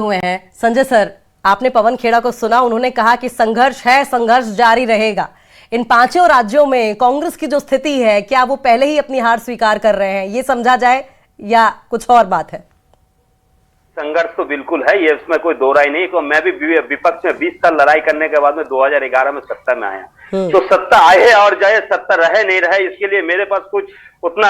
हुए हैं। संजय सर, आपने पवन खेड़ा को सुना, उन्होंने कहा कि संघर्ष है, संघर्ष जारी रहेगा। इन पांचों राज्यों में कांग्रेस की जो स्थिति है, क्या वो पहले ही अपनी हार स्वीकार कर रहे हैं, ये समझा जाए या कुछ और बात है? संघर्ष तो बिल्कुल है, ये इसमें कोई दो राय नहीं। तो मैं भी विपक्ष में 20 साल लड़ाई करने के बाद में 2011 में सत्ता में आया। तो सत्ता आए और जाए, सत्ता रहे नहीं रहे, इसके लिए मेरे पास कुछ उतना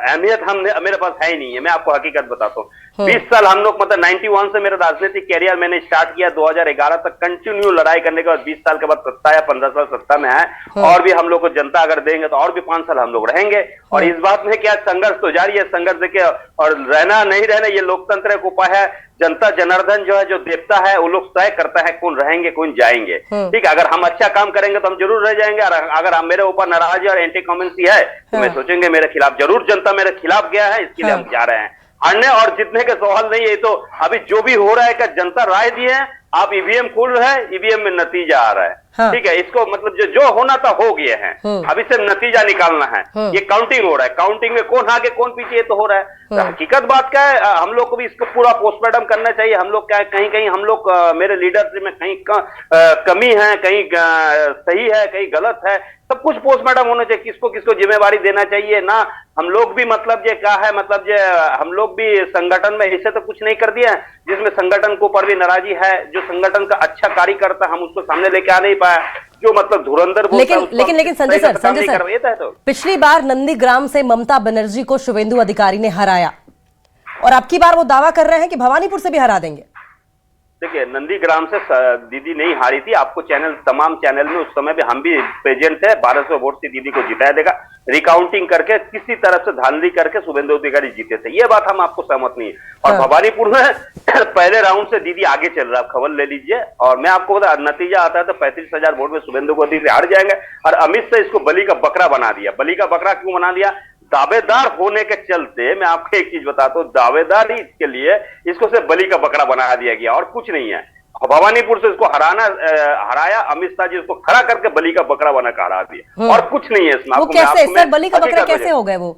अहमियत मेरे पास है ही नहीं है। मैं आपको हकीकत बताता हूँ। 20 साल हम लोग, मतलब 91 से मेरा राजनीतिक कैरियर मैंने स्टार्ट किया, 2011 तक कंटिन्यू लड़ाई करने के बाद 20 साल के बाद सत्ता या 15 साल सत्ता में आए। और भी हम लोग को जनता अगर देंगे तो और भी 5 साल हम लोग रहेंगे। और इस बात में क्या संघर्ष तो जारी है। संघर्ष देखिए, और रहना नहीं रहना ये लोकतंत्र का उपाय है। जनता जनार्दन जो है, जो देवता है, वो लोग तय करता है कौन रहेंगे कौन जाएंगे। ठीक है, अगर हम अच्छा काम करेंगे तो हम जरूर रह जाएंगे। अगर हम मेरे ऊपर नाराज और एंटी कमेंसी है तो मैं सोचेंगे मेरे खिलाफ, जरूर जनता मेरे खिलाफ गया है, इसके लिए हम जा रहे हैं। हारने और जीतने का सवाल नहीं है। तो अभी जो भी हो रहा है, क्या जनता राय दी है, आप ईवीएम खोल रहे हैं, ईवीएम में नतीजा आ रहा है। ठीक है, इसको मतलब जो होना था हो गया है, अभी सिर्फ नतीजा निकालना है। ये काउंटिंग हो रहा है, काउंटिंग में कौन आगे कौन पीछे ये तो हो रहा है। तो हकीकत बात क्या है, हम लोग को भी इसको पूरा पोस्टमार्टम करना चाहिए। हम लोग क्या है, कहीं कहीं हम लोग मेरे लीडरशिप में कहीं कमी है, कहीं सही है, कहीं गलत है, सब कुछ पोस्टमार्टम होना चाहिए। किसको किसको जिम्मेवारी देना चाहिए ना। हम लोग भी मतलब ये क्या है, मतलब ये हम लोग भी संगठन में ऐसे तो कुछ नहीं कर दिया जिसमें संगठन को ऊपर भी नाराजी है। जो संगठन का अच्छा कार्य करता है हम उसको सामने लेके आ नहीं पाया, जो मतलब धुरंधर लेकिन संजय सर, तो पिछली बार नंदीग्राम से ममता बनर्जी को शुभेंदु अधिकारी ने हराया और अब की बार वो दावा कर रहे हैं कि भवानीपुर से भी हरा देंगे। देखिए, नंदीग्राम से दीदी नहीं हारी थी। आपको तमाम चैनल में उस समय भी हम भी प्रेजेंट थे। 1200 वोट से दीदी को जिताया देगा, रिकाउंटिंग करके किसी तरह से धांधली करके शुभेंदु अधिकारी जीते थे। ये बात हम आपको सहमत नहीं है। और भवानीपुर में पहले राउंड से दीदी आगे चल रहा है, खबर ले लीजिए। और मैं आपको बता, नतीजा आता है तो 35,000 वोट में शुभेंदु को अधिकारी हार जाएंगे। और अमित शाह इसको बलि का बकरा बना दिया। बलि का बकरा क्यों बना दिया? दावेदार होने के चलते। मैं आपको एक चीज बताता हूँ, दावेदारी के लिए इसको सिर्फ बलि का बकरा बना दिया गया और कुछ नहीं है। भवानीपुर से इसको हराया अमित शाह जी, इसको खड़ा करके बलि का बकरा बना के हरा दिया और कुछ नहीं है इसमें। वो कैसे सर, बलि का बकरा कैसे हो गए? वो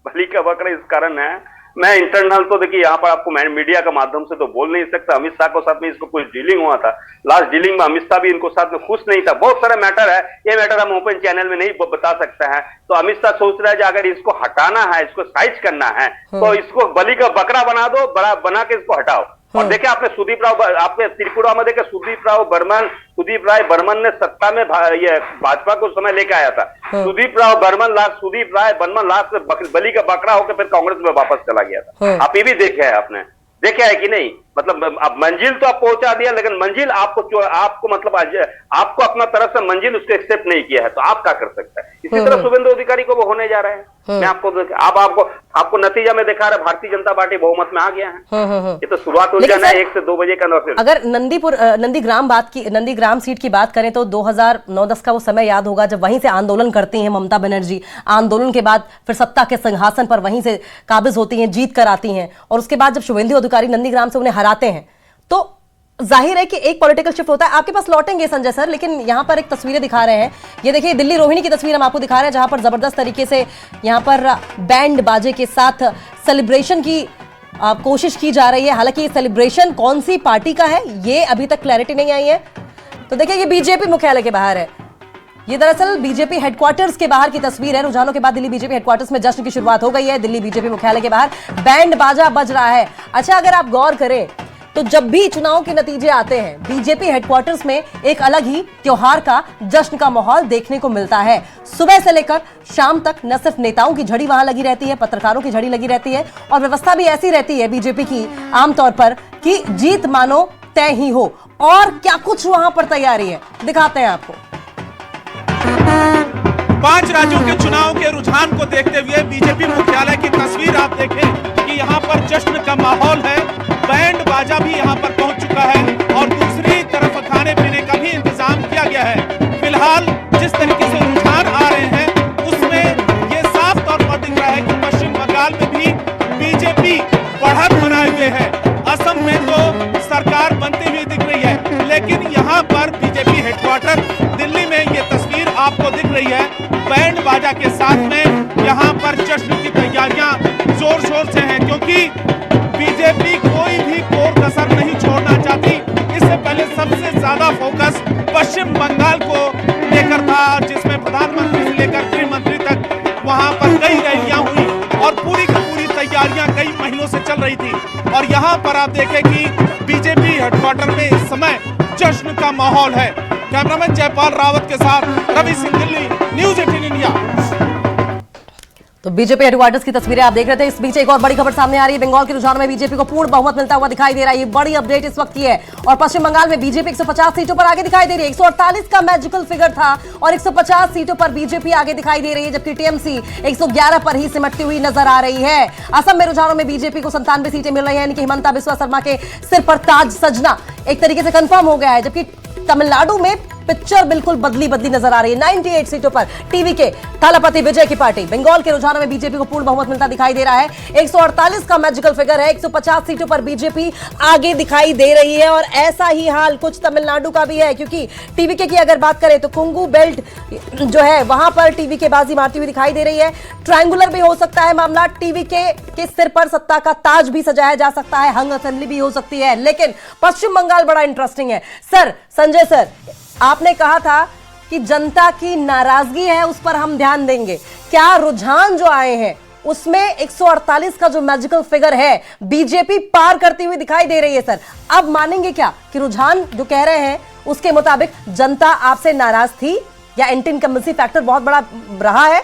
बलि का बकरा इस कारण है, मैं इंटरनल तो देखिए यहाँ पर आपको मैं मीडिया के माध्यम से तो बोल नहीं सकता। अमित शाह के साथ में इसको कुछ डीलिंग हुआ था। लास्ट डीलिंग में अमित शाह भी इनको साथ में खुश नहीं था। बहुत सारा मैटर है, ये मैटर हम ओपन चैनल में नहीं बता सकते हैं। तो अमित शाह सोच रहा है कि अगर इसको हटाना है, इसको साइज करना है, तो इसको बलि का बकरा बना दो, बड़ा बना के इसको हटाओ। और देखिए, आपने सुदीप राव, आपने त्रिपुरा में देखे सुदीप राय बर्मन ने सत्ता में ये भाजपा को समय लेके आया था। सुदीप राय बर्मन लास्ट में बलि का बकरा होकर फिर कांग्रेस में वापस चला गया था। आप ये भी देखे है, आपने देखे है कि नहीं? मतलब अब मंजिल तो आप पहुंचा दिया, लेकिन मंजिल आपको मतलब आपको अपना तरफ से मंजिल उसको एक्सेप्ट नहीं किया है, तो आप क्या कर सकते हैं? इसी तरह शुभेंदु अधिकारी को वो होने जा रहे हैं। मैं आपको नतीजा में दिखा रहा है, भारतीय जनता पार्टी बहुमत में आ गया है। ये तो शुरुआत हो जाना है 1 से 2 बजे का अंदर। अगर नंदीग्राम सीट की बात करें तो 2009-10 का वो समय याद होगा जब वहीं से आंदोलन करती हैं ममता बनर्जी। आंदोलन के बाद फिर सत्ता के सिंहासन पर वहीं से काबिज होती हैं, जीत कर आती हैं। और उसके बाद जब शुभेंदु अधिकारी नंदीग्राम से उन्हें हराते हैं तो जाहिर है कि एक पॉलिटिकल शिफ्ट होता है। आपके पास लौटेंगे संजय सर, लेकिन यहां पर एक तस्वीरें दिखा रहे हैं। ये देखिए, दिल्ली रोहिणी की तस्वीर हम आपको दिखा रहे हैं, जहां पर जबरदस्त तरीके से यहां पर बैंड बाजे के साथ सेलिब्रेशन की कोशिश की जा रही है। हालांकि ये सेलिब्रेशन कौन सी पार्टी का है ये अभी तक क्लैरिटी नहीं आई है। तो देखिए, ये बीजेपी मुख्यालय के बाहर है। ये दरअसल बीजेपी हेडक्वार्टर्स के बाहर की तस्वीर है। रुझानों के बाद दिल्ली बीजेपी हेडक्वार्टर्स में जश्न की शुरुआत हो गई है। दिल्ली बीजेपी मुख्यालय के बाहर बैंड बाजा बज रहा है। अच्छा, अगर आप गौर करें तो जब भी चुनाव के नतीजे आते हैं, बीजेपी हेडक्वार्टर्स में एक अलग ही त्योहार का, जश्न का माहौल देखने को मिलता है। सुबह से लेकर शाम तक न सिर्फ नेताओं की झड़ी वहां लगी रहती है, पत्रकारों की झड़ी लगी रहती है और व्यवस्था भी ऐसी रहती है बीजेपी की आमतौर पर कि जीत मानो तय ही हो। और क्या कुछ वहां पर तैयारी है, दिखाते हैं आपको। 5 राज्यों के चुनाव के रुझान को देखते हुए बीजेपी मुख्यालय की तस्वीर आप देखें कि यहाँ पर जश्न का माहौल है। बैंड बाजा भी यहाँ पर पहुंच चुका है और दूसरी तरफ खाने पीने का भी इंतजाम किया गया है। फिलहाल जिस तरीके से रुझान आ रहे हैं उसमें ये साफ तौर पर दिख रहा है कि पश्चिम बंगाल में भी बीजेपी बढ़त बनाए हुए है। असम में तो सरकार बनती हुई दिख रही है, लेकिन यहाँ पर बीजेपी हेडक्वार्टर दिल्ली में ये तस्वीर आपको दिख रही है। बैंड बाजा के साथ में यहाँ पर जश्न की तैयारियां जोर शोर से हैं, क्योंकि बीजेपी कोई भी कोर पश्चिम बंगाल को लेकर था, जिसमें प्रधानमंत्री से लेकर गृह मंत्री तक वहां पर कई रैलियां हुई और पूरी की पूरी तैयारियां कई महीनों से चल रही थी। और यहां पर आप देखें कि बीजेपी हेडक्वार्टर में इस समय जश्न का माहौल है। कैमरामैन जयपाल रावत के साथ रवि सिंह, दिल्ली, न्यूज़ 18 इंडिया। तो बीजेपी हेडक्वार्टर्स की तस्वीरें आप देख रहे थे। इस बीच एक और बड़ी खबर सामने आ रही है। बंगाल के रुझान में बीजेपी को पूर्ण बहुमत मिलता हुआ दिखाई दे रहा है। ये बड़ी अपडेट इस वक्त की है। और पश्चिम बंगाल में बीजेपी 150 सीटों पर आगे दिखाई दे रही है। 148 का मैजिकल फिगर था और 150 सीटों पर बीजेपी आगे दिखाई दे रही है, जबकि टीएमसी 111 पर ही सिमटती हुई नजर आ रही है। असम में रुझानों में बीजेपी को 97 सीटें मिल रही है, यानी कि हिमंता बिस्वा शर्मा के सिर पर ताज सजना एक तरीके से कंफर्म हो गया है। जबकि तमिलनाडु में पिक्चर बिल्कुल बदली नजर आ रही है। 98 सीटों पर टीवी के थालापति विजय की पार्टी। बंगाल के रुझानों में बीजेपी को पूर्ण बहुमत मिलता दिखाई दे रहा है। 148 का मैजिकल फिगर है। 150 सीटों पर बीजेपी आगे दिखाई दे रही है। और ऐसा ही हाल कुछ तमिलनाडु का भी है, क्योंकि टीवीके की अगर बात करें तो कुंगू बेल्ट जो है वहां पर टीवीके बाजी मारती हुई दिखाई दे रही है। ट्रायंगुलर भी हो सकता है मामला। टीवीके के सिर पर सत्ता का ताज भी सजाया जा सकता है। हंग असेंबली भी हो सकती है। लेकिन पश्चिम बंगाल बड़ा इंटरेस्टिंग है। सर, संजय सर, आपने कहा था कि जनता की नाराजगी है, उस पर हम ध्यान देंगे। क्या रुझान जो आए हैं उसमें 148 का जो मैजिकल फिगर है बीजेपी पार करती हुई दिखाई दे रही है? सर, अब मानेंगे क्या कि रुझान जो कह रहे हैं उसके मुताबिक जनता आपसे नाराज थी, या एंटी इनकम्बेंसी फैक्टर बहुत बड़ा रहा है?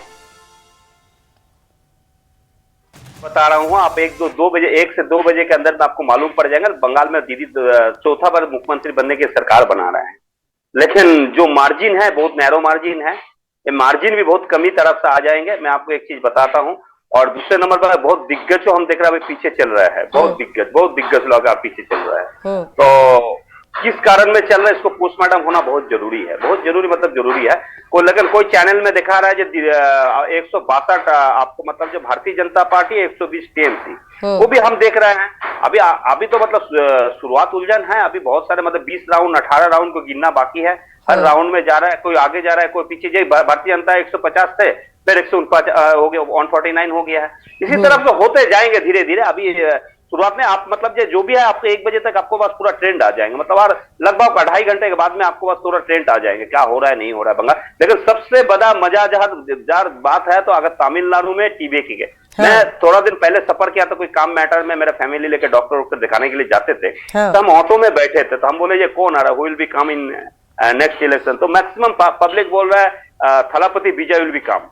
बता रहा हूँ, आप 1 से 2 बजे के अंदर में आपको मालूम पड़ जाएगा। बंगाल में दीदी चौथा बार मुख्यमंत्री बनने की सरकार बना रहे हैं, लेकिन जो मार्जिन है बहुत नैरो मार्जिन है। ये मार्जिन भी बहुत कमी तरफ से आ जाएंगे। मैं आपको एक चीज बताता हूँ। और दूसरे नंबर पर बहुत दिग्गज जो हम देख रहे हैं पीछे चल रहा है। बहुत दिग्गज लोग आप पीछे चल रहा है। तो किस कारण में चल रहा है, इसको पोस्टमार्टम होना बहुत जरूरी है। बहुत जरूरी मतलब जरूरी है। लेकिन कोई चैनल में दिखा रहा है जो 162 आपको मतलब जो भारतीय जनता पार्टी 120 टीएमसी, वो भी हम देख रहे हैं। अभी तो मतलब शुरुआत उलझन है। अभी बहुत सारे मतलब 20 राउंड 18 राउंड को गिनना बाकी है। हर राउंड में जा रहा है, कोई आगे जा रहा है, कोई पीछे जाए। भारतीय जनता 150 से फिर 149 हो गया, 149 हो गया है। इसी तरफ से होते जाएंगे धीरे धीरे। अभी शुरुआत में आप मतलब जो भी है आपको 1 बजे तक आपको पास पूरा ट्रेंड आ जाएंगे। मतलब और लगभग 2.5 घंटे के बाद में आपको पास पूरा ट्रेंड आ जाएंगे क्या हो रहा है नहीं हो रहा है बंगाल। लेकिन सबसे बड़ा मजेदार बात है तो अगर तमिलनाडु में टीवीके के, मैं थोड़ा दिन पहले सफर किया था कोई काम मैटर में, मेरा फैमिली लेकर डॉक्टर दिखाने के लिए जाते थे। तो हम ऑटो में बैठे थे, तो हम बोले ये कौन आ रहा है, who will be come in next election. तो मैक्सिमम पब्लिक बोल रहा है थलापति विजय विल बी कम।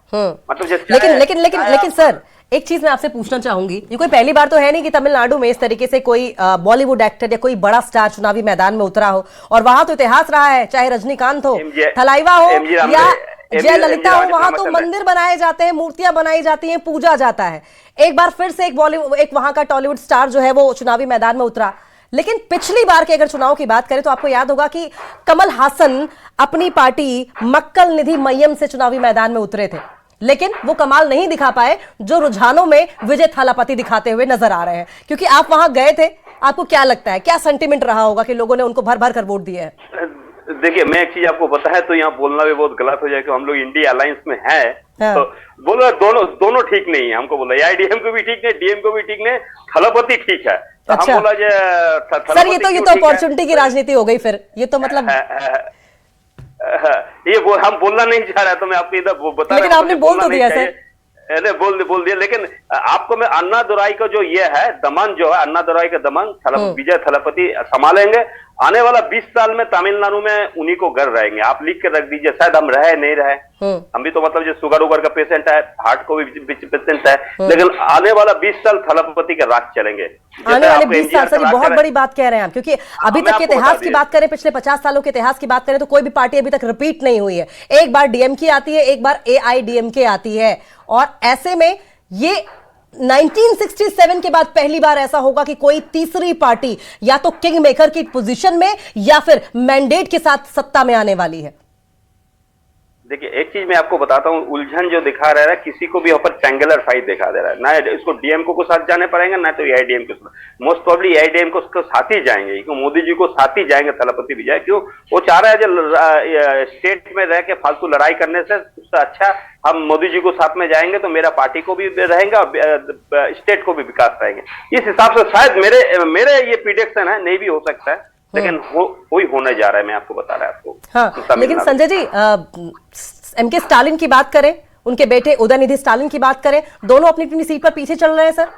मतलब लेकिन सर, एक चीज मैं आपसे पूछना चाहूंगी, ये कोई पहली बार तो है नहीं कि तमिलनाडु में इस तरीके से कोई बॉलीवुड एक्टर या कोई बड़ा स्टार चुनावी मैदान में उतरा हो। और वहां तो इतिहास रहा है, चाहे रजनीकांत हो, थलाइवा हो या जयललिता हो, वहां तो मंदिर बनाए जाते हैं, मूर्तियां बनाई जाती हैं, पूजा जाता है। एक बार फिर से एक वहां का टॉलीवुड स्टार जो है वो चुनावी मैदान में उतरा। लेकिन पिछली बार के अगर चुनाव की बात करें तो आपको याद होगा कि कमल हासन अपनी पार्टी मक्कल निधि मय्यम से चुनावी मैदान में उतरे थे, लेकिन वो कमाल नहीं दिखा पाए जो रुझानों में विजय थालापति दिखाते हुए नजर आ रहे हैं। क्योंकि आप वहां गए थे, आपको क्या लगता है, क्या सेंटिमेंट रहा होगा कि लोगों ने उनको भर भर कर वोट दिए है? देखिए, मैं एक चीज आपको बताया तो यहाँ बोलना भी बहुत गलत हो जाए कि हम लोग इंडिया अलायंस में है। तो बोलो दोनों ठीक नहीं है। हमको बोला AIDM को भी ठीक नहीं, DM को भी ठीक नहीं, थलापति ठीक है। तो अच्छा। हम बोला सर ये तो अपॉर्चुनिटी की राजनीति हो गई फिर। ये तो मतलब ये हम बोलना नहीं चाह रहा, तो मैं आपको इधर बता रहा हूं। लेकिन आपने बोल तो दिया सर। बोल दिया। लेकिन आपको मैं अन्ना दुराई का जो ये है दमन जो है, अन्ना दुराई का दमन विजय थलापति संभालेंगे। आने वाला 20 साल में तमिलनाडु में उन्हीं को घर रहेंगे। आप लिख के रख दीजिए, शायद हम रहे नहीं रहे। हम भी तो मतलब जो शुगर उगर का पेशेंट है, हार्ट को भी पेशेंट है, लेकिन आने वाला 20 साल थलापति के राज चलेंगे। आने वाले 20 साल सर, बहुत बड़ी बात कह रहे हैं आप। क्योंकि अभी तक के इतिहास की बात करें, पिछले 50 सालों के इतिहास की बात करें तो कोई भी पार्टी अभी तक रिपीट नहीं हुई है। एक बार DMK आती है, एक बार AIDMK आती है। और ऐसे में ये 1967 के बाद पहली बार ऐसा होगा कि कोई तीसरी पार्टी या तो किंग मेकर की पोजीशन में या फिर मैंडेट के साथ सत्ता में आने वाली है। देखिए, एक चीज मैं आपको बताता हूँ, उलझन जो दिखा रहा है किसी को भी ऊपर ट्रायंगुलर फाइट दिखा दे रहा है। ना इसको DMK को साथ जाने पड़ेंगे, ना तो AIDM के साथ। मोस्ट प्रोबेबली AIDM को साथ ही जाएंगे, क्योंकि मोदी जी को साथ ही जाएंगे थलापति विजय। क्यों? वो चाह रहा है जो स्टेट में रह के फालतू लड़ाई करने से उससे अच्छा हम मोदी जी को साथ में जाएंगे तो मेरा पार्टी को भी रहेंगे और स्टेट को भी विकास रहेंगे। इस हिसाब से शायद मेरे ये प्रिडिक्शन है, नहीं भी हो सकता है। लेकिन कोई होने जा रहा है, मैं आपको बता रहा है आपको। हाँ, लेकिन संजय जी एमके स्टालिन की बात करें, उनके बेटे उदयनिधि स्टालिन की बात करें, दोनों अपनी अपनी सीट पर पीछे चल रहे हैं सर।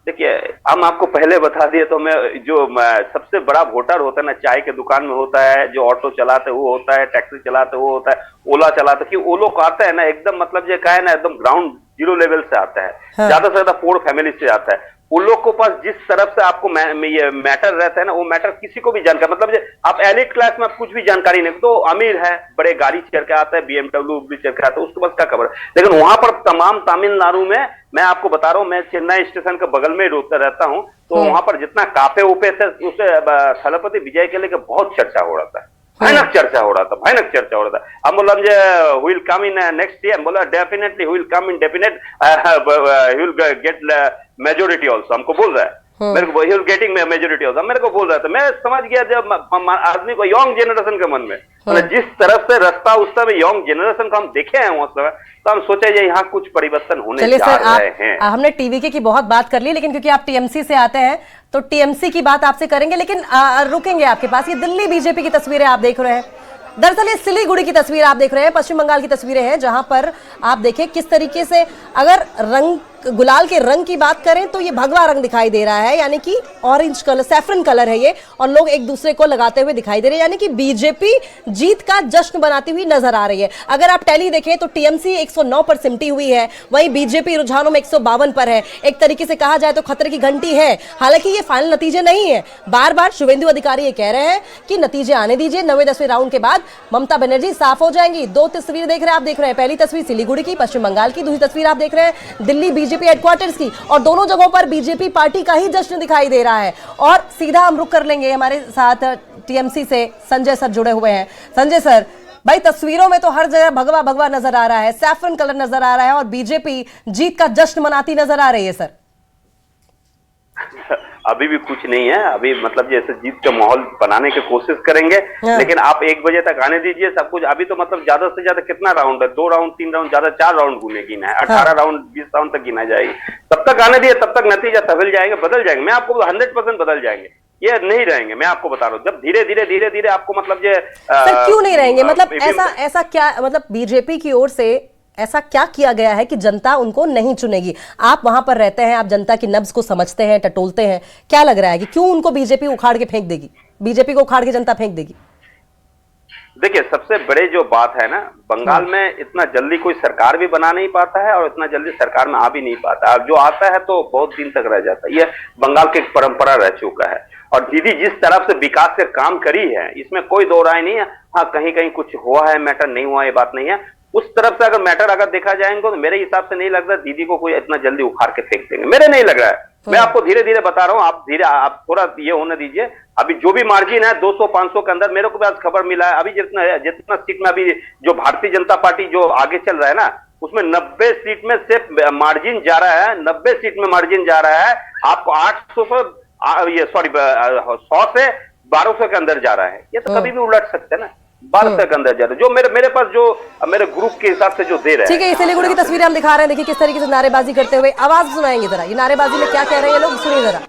देखिए, हम आपको पहले बता दिए तो मैं जो सबसे बड़ा वोटर होता है ना, चाय के दुकान में होता है, जो ऑटो चलाते वो होता है, टैक्सी चलाते वो होता है, ओला चलाते, कि वो लोग आते हैं ना एकदम, मतलब ये कहे ना एकदम ग्राउंड जीरो लेवल से आता है। हाँ। ज्यादा से ज्यादा पोर फैमिली से आता है। उन लोग को पास जिस तरफ से आपको ये मैटर रहता है ना, वो मैटर किसी को भी जानकारी, मतलब आप एलिट क्लास में आप कुछ भी जानकारी नहीं, तो अमीर है, बड़े गाड़ी चढ़ के आता है, BMW भी चढ़ के आता है, उसको बस क्या खबर। लेकिन वहां पर तमाम तमिलनाडु में, मैं आपको बता रहा हूँ, मैं चेन्नई स्टेशन के बगल में रहता हूँ, तो वहां पर जितना कापे उपे थे, उसे थलपति विजय के लेकर बहुत चर्चा हो रहा था, भयानक चर्चा हो रहा था, भयानक चर्चा हो रहा था। हम बोला will come in next year, बोला definitely will come in definite, he will get majority also, हमको बोल रहा है। मेरे को he will getting majority also, मेरे को बोल रहा था। मैं समझ गया जब आदमी को, यंग जनरेशन के मन में, मतलब जिस तरफ से रास्ता उस तरफ यंग जनरेशन को हम देखे हैं उस समय, तो हम सोचे यहाँ कुछ परिवर्तन होने जा रहे हैं। हमने टीवीके की बहुत बात कर ली, लेकिन क्योंकि आप टीएमसी से आते हैं तो टीएमसी की बात आपसे करेंगे, लेकिन रुकेंगे आपके पास। ये दिल्ली बीजेपी की तस्वीरें आप देख रहे हैं, दरअसल ये सिलीगुड़ी की तस्वीर आप देख रहे हैं, पश्चिम बंगाल की तस्वीरें हैं, जहां पर आप देखें किस तरीके से, अगर रंग गुलाल के रंग की बात करें तो ये भगवा रंग दिखाई दे रहा है, यानी कि ऑरेंज कलर, सैफरन कलर है ये, और लोग एक दूसरे को लगाते हुए दिखाई दे रहे हैं, यानी कि बीजेपी जीत का जश्न बनाती हुई नजर आ रही है। अगर आप टैली देखें तो टीएमसी 109 पर सिमटी हुई है, वहीं बीजेपी रुझानों में 152 पर है। एक तरीके से कहा जाए तो खतरे की घंटी है। हालांकि ये फाइनल नतीजे नहीं है, बार बार शुभेंदु अधिकारी ये कह रहे हैं कि नतीजे आने दीजिए, 9वें-10वें राउंड के बाद ममता बनर्जी साफ हो जाएंगी। दो तस्वीर देख रहे हैं, आप देख रहे हैं पहली तस्वीर सिलीगुड़ी की, पश्चिम बंगाल की, दूसरी तस्वीर आप देख रहे हैं दिल्ली बीजेपी हेडक्वार्टर्स की, और दोनों जगहों पर बीजेपी पार्टी का ही जश्न दिखाई दे रहा है। और सीधा हम रुक कर लेंगे, हमारे साथ टीएमसी से संजय सर जुड़े हुए हैं। संजय सर, भाई तस्वीरों में तो हर जगह भगवा भगवा नजर आ रहा है, सैफरन कलर नजर आ रहा है, और बीजेपी जीत का जश्न मनाती नजर आ रही है सर। अभी भी कुछ नहीं है, अभी मतलब जैसे जीत का माहौल बनाने की कोशिश करेंगे, लेकिन आप 1 बजे तक आने दीजिए सब कुछ। अभी तो मतलब ज्यादा से ज्यादा कितना राउंड है, 2 राउंड 3 राउंड, ज्यादा 4 राउंड गिना है, 18 राउंड 20 राउंड तक गिना जाएगी। तब तक आने दिए, तब तक नतीजा बदल जाएंगे, मैं आपको 100% बदल जाएंगे, ये नहीं रहेंगे, मैं आपको बता रहा हूँ। जब धीरे धीरे आपको मतलब सर क्यों नहीं रहेंगे, मतलब ऐसा क्या, मतलब बीजेपी की ओर से ऐसा क्या किया गया है कि जनता उनको नहीं चुनेगी? आप वहां पर रहते हैं, आप जनता की नब्ज को समझते हैं, टटोलते हैं, क्या लग रहा है कि क्यों उनको बीजेपी उखाड़ के फेंक देगी, बीजेपी को उखाड़ के जनता फेंक देगी? देखिए, सबसे बड़े जो बात है ना, बंगाल में इतना जल्दी कोई सरकार भी बना नहीं पाता है, और इतना जल्दी सरकार में आ भी नहीं पाता है। जो आता है तो बहुत दिन तक रह जाता है, ये बंगाल की एक परंपरा रह चुका है। और दीदी जिस तरफ से विकास के काम करी है, इसमें कोई दो राय नहीं है। हाँ, कहीं कहीं कुछ हुआ है, मैटर नहीं हुआ, ये बात नहीं है। उस तरफ से अगर मैटर अगर देखा जाएंगे तो मेरे हिसाब से नहीं लगता दीदी को कोई इतना जल्दी उखाड़ के फेंक देंगे, मेरे नहीं लग रहा है। मैं आपको धीरे धीरे बता रहा हूँ, आप थोड़ा ये होने दीजिए। अभी जो भी मार्जिन है 200-500 के अंदर, मेरे को भी आज खबर मिला है, अभी जितना सीट में अभी जो भारतीय जनता पार्टी जो आगे चल रहा है ना, उसमें 90 सीट में सिर्फ मार्जिन जा रहा है, 90 सीट में मार्जिन जा रहा है। आपको 100 से 1200 के अंदर जा रहा है। ये तो कभी भी उलट सकते हैं ना, 1200 के अंदर जा रहा है। जो मेरे पास जो मेरे ग्रुप के हिसाब से जो दे रहे हैं। ठीक है, सिलीगुड़ी की तस्वीरें हम दिखा रहे हैं, देखिए किस तरीके से नारेबाजी करते हुए, आवाज सुनाएंगे जरा, ये नारेबाजी में क्या कह रहे हैं ये लोग, सुनिए जरा।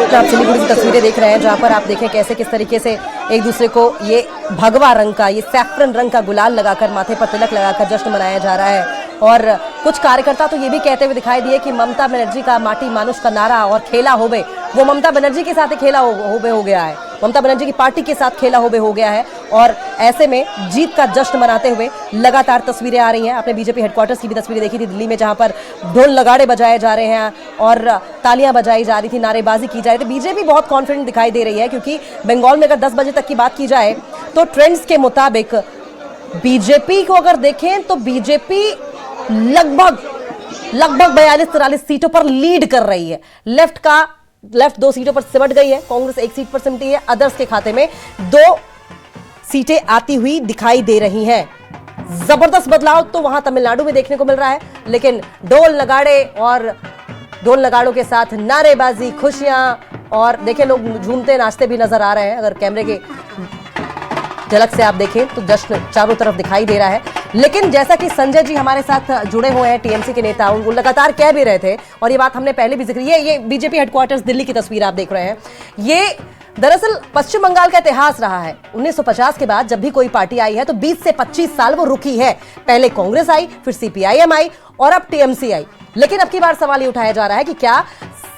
आप सिलीगुड़ी की तस्वीरें देख रहे हैं, जहां पर आप देखें कैसे किस तरीके से एक दूसरे को ये भगवा रंग का, ये सैफरन रंग का गुलाल लगाकर, माथे पर तिलक लगाकर जश्न मनाया जा रहा है। और कुछ कार्यकर्ता तो ये भी कहते हुए दिखाई दिए कि ममता बनर्जी का माटी मानुष का नारा और खेला होबे, वो ममता बनर्जी के साथ खेला होबे हो गया है। ममता बनर्जी की पार्टी के साथ खेला हुए हो गया है। और ऐसे में जीत का जश्न मनाते हुए लगातार तस्वीरें आ रही हैं। आपने बीजेपी हेडक्वार्टर्स की भी तस्वीरें देखी थी दिल्ली में, जहां पर ढोल नगाड़े बजाए जा रहे हैं और तालियां बजाई जा रही थी, नारेबाजी की जा रही थी। बीजेपी बहुत कॉन्फिडेंट दिखाई दे रही है, क्योंकि बंगाल में अगर 10 बजे तक की बात की जाए तो ट्रेंड्स के मुताबिक बीजेपी को अगर देखें तो बीजेपी लगभग 42-43 सीटों पर लीड कर रही है। लेफ्ट 2 सीटों पर सिमट गई है, कांग्रेस 1 सीट पर सिमटी है, अदर्स के खाते में 2 सीटें आती हुई दिखाई दे रही हैं। जबरदस्त बदलाव तो वहां तमिलनाडु में देखने को मिल रहा है, लेकिन ढोल नगाड़ों के साथ नारेबाजी, खुशियां, और देखें लोग झूमते नाचते भी नजर आ रहे हैं। अगर कैमरे के झलक से आप देखें तो जश्न चारों तरफ दिखाई दे रहा है। लेकिन जैसा कि संजय जी हमारे साथ जुड़े हुए हैं, टीएमसी के नेता, वो लगातार कह भी रहे थे, और ये बात हमने पहले भी जिक्र, ये बीजेपी हेडक्वार्टर्स दिल्ली की तस्वीर आप देख रहे हैं। ये दरअसल पश्चिम बंगाल का इतिहास रहा है। 1950 के बाद जब भी कोई पार्टी आई है तो 20 से 25 साल वो रुकी है। पहले कांग्रेस आई, फिर सीपीआईएम आई और अब टीएमसी आई। लेकिन अब की बार सवाल ये उठाया जा रहा है कि क्या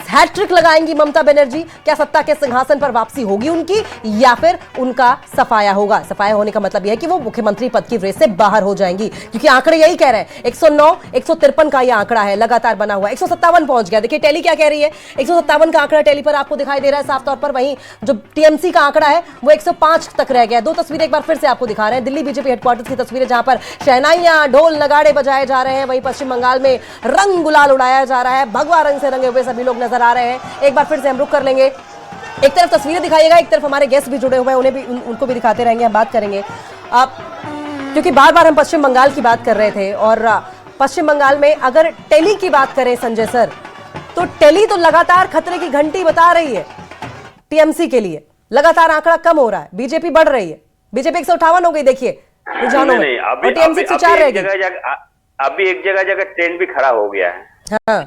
हैट्रिक लगाएंगी ममता बनर्जी? क्या सत्ता के सिंहासन पर वापसी होगी उनकी, या फिर उनका सफाया होगा? सफाया होने का मतलब यह है कि वो मुख्यमंत्री पद की रेस से बाहर हो जाएंगी, क्योंकि आंकड़े यही कह रहे हैं। 109, 153 का यह आंकड़ा है, लगातार बना हुआ है, 157 पहुंच गया। देखिए टेली क्या कह रही है, 157 का आंकड़ा टेली पर आपको दिखाई दे रहा है साफ तौर पर। वहीं जो टीएमसी का आंकड़ा है वो 105 तक रह गया। 2 तस्वीरें एक बार फिर से आपको दिखा रहे हैं, दिल्ली बीजेपी हेडक्वार्टर्स की तस्वीरें, जहां पर शहनाइयां, ढोल नगाड़े बजाए जा रहे हैं। वहीं पश्चिम बंगाल में रंग गुलाल उड़ाया जा रहा है, भगवा रंग से रंगे हुए सभी लोग नजर आ रहे हैं। एक बार फिर से हम रुक कर लेंगे, एक तरफ तस्वीरें दिखाइएगा, एक तरफ हमारे गेस्ट भी जुड़े हुए हैं, उनको भी दिखाते रहेंगे, हम बात करेंगे। क्योंकि बार बार हम पश्चिम बंगाल की बात कर रहे थे, और पश्चिम बंगाल में अगर टेली की बात करें संजय सर, तो टेली तो लगातार खतरे की घंटी बता रही है टीएमसी के लिए। लगातार आंकड़ा कम हो रहा है, बीजेपी बढ़ रही है। बीजेपी 158 हो गई, देखिए रुझानों में, और टीएमसी 104 रह गई। अभी एक जगह ट्रेंड भी खड़ा हो गया है। हाँ।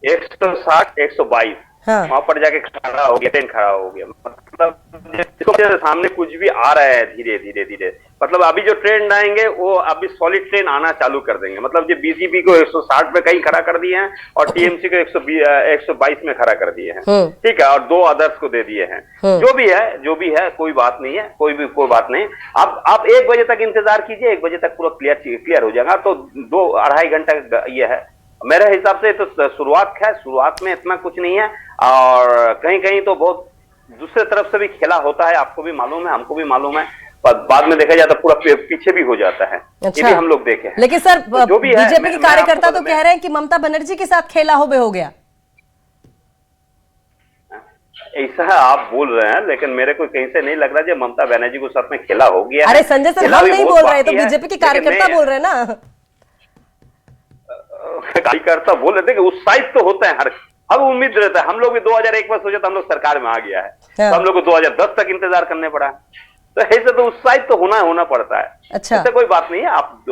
160, 122 हाँ। वहां पर जाके खड़ा हो गया, ट्रेंड खड़ा हो गया। मतलब सामने कुछ भी आ रहा है धीरे धीरे। मतलब अभी जो ट्रेंड आएंगे वो अभी सॉलिड ट्रेंड आना चालू कर देंगे। मतलब जो बीजेपी को 160 में कहीं खड़ा कर दिए हैं और टीएमसी को 122 में खड़ा कर दिए हैं, ठीक है, और 2 अदर्स को दे दिए हैं। जो भी है कोई बात नहीं है, कोई बात नहीं। आप 1 बजे तक इंतजार कीजिए, 1 बजे तक पूरा क्लियर हो जाएगा। तो 2-2.5 घंटा ये है मेरे हिसाब से। तो शुरुआत में इतना कुछ नहीं है, और कहीं तो बहुत दूसरे तरफ से भी खेला होता है। आपको भी मालूम है, हमको भी मालूम है, पर बाद में देखा जाता है पूरा पीछे भी हो जाता है। अच्छा। ये भी हम लोग देखे हैं। लेकिन सर तो जो भी है, बीजेपी के कार्यकर्ता तो कह रहे हैं कि ममता बनर्जी के साथ खेला हो गया। ऐसा आप बोल रहे हैं, लेकिन मेरे को कहीं से नहीं लग रहा है ममता बनर्जी को साथ में खेला हो गया। अरे संजय सर, हम नहीं बोल रहे, तो बीजेपी के कार्यकर्ता बोल रहे हैं ना। कार्यकर्ता बोल रहे थे कि उत्साहित तो होता है हर, अब उम्मीद रहता है। हम लोग भी 2001 में सोचा था हम लोग सरकार में आ गया है, तो हम लोग को 2010 तक इंतजार करने पड़ा। तो ऐसे तो उत्साहित तो होना पड़ता है। अच्छा, ऐसे कोई बात नहीं है। आप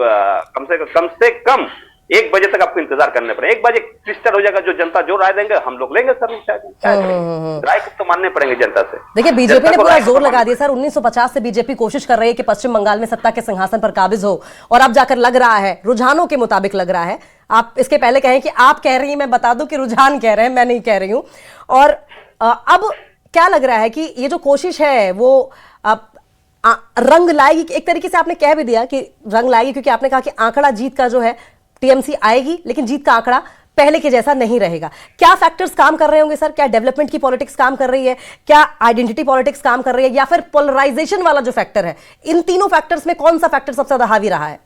कम से कम 1 बजे तक आपको इंतजार करने पड़े। 1 बजे क्लिस्टर हो जाएगा, जो जनता जो राय देंगे हम लोग लेंगे सर। राय को तो मानने पड़ेंगे जनता से। देखिए बीजेपी ने पूरा जोर लगा दिया सर। 1950 से बीजेपी कोशिश कर रही है कि पश्चिम बंगाल में सत्ता के सिंहासन पर काबिज हो, और अब जाकर लग रहा है, रुझानों के मुताबिक लग रहा है। आप इसके पहले कहें कि आप कह रही हैं, मैं बता दूं कि रुझान कह रहे हैं, मैं नहीं कह रही हूं। और अब क्या लग रहा है कि ये जो कोशिश है वो रंग लाएगी? एक तरीके से आपने कह भी दिया कि रंग लाएगी, क्योंकि आपने कहा कि आंकड़ा जीत का जो है टीएमसी आएगी, लेकिन जीत का आंकड़ा पहले के जैसा नहीं रहेगा। क्या फैक्टर्स काम कर रहे होंगे सर? क्या डेवलपमेंट की पॉलिटिक्स काम कर रही है, क्या आइडेंटिटी पॉलिटिक्स काम कर रही है, या फिर पोलराइजेशन वाला जो फैक्टर है? इन तीनों फैक्टर्स में कौन सा फैक्टर सबसे ज्यादा हावी रहा है?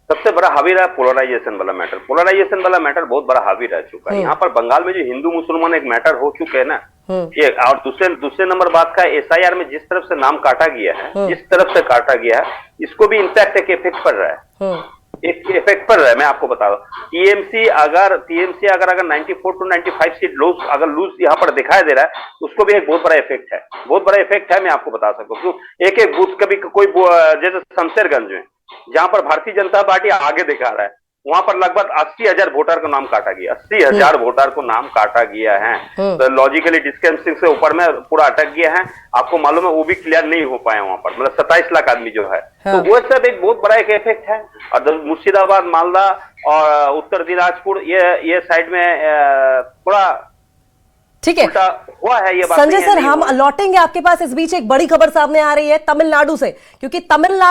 सबसे बड़ा हावी रहा पोलराइजेशन वाला मैटर। पोलराइजेशन वाला मैटर बहुत बड़ा हावी रह चुका है। यहाँ पर बंगाल में जो हिंदू मुसलमान एक मैटर हो चुके हैं ना, ये, और दूसरे नंबर बात का एसआईआर में जिस तरफ से नाम काटा गया है, जिस तरफ से काटा गया है, इसको भी इम्पैक्ट एक इफेक्ट पड़ रहा है। एक इफेक्ट पड़ रहा है। मैं आपको बता रहा हूँ, टीएमसी अगर 94 to 95 सीट लूज यहाँ पर दिखाई दे रहा है, उसको भी एक बहुत बड़ा इफेक्ट है। बहुत बड़ा इफेक्ट है, मैं आपको बता सकता हूँ। एक बूथ कभी कोई, जैसे शमशेरगंज में जहां पर भारतीय जनता पार्टी आगे दिखा रहा है, वहां पर लगभग 80,000 वोटर को नाम काटा गया। 80,000 वोटर को नाम काटा गया है। तो लॉजिकली डिस्टेंसिंग से ऊपर में पूरा अटक गया है। आपको मालूम है वो भी क्लियर नहीं हो पाया वहां पर, मतलब 27 लाख आदमी जो है। तो वो सब एक बहुत बड़ा एक इफेक्ट है। और मुर्शिदाबाद, मालदा और उत्तर दिनाजपुर, ये साइड में थोड़ा ठीक है, उल्टा हुआ है ये बात। संजय सर, हम लौटेंगे आपके पास। इस बीच एक बड़ी खबर सामने आ रही है तमिलनाडु से, क्योंकि तमिलनाडु